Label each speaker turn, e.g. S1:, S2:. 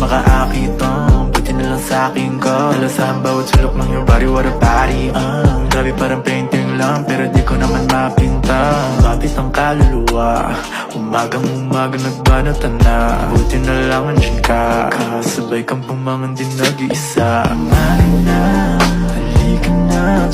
S1: makaakit, buti na lang sa'kin ko. Nalasahan bawat sulok ng your body, what a body, grabe parang painting lang, pero di ko naman mapinta. Kapit ang kaluluwa, umagang nagbanatan na. Buti na lang andyan ka, kasabay kang pumangan din nag-iisa. Halika na at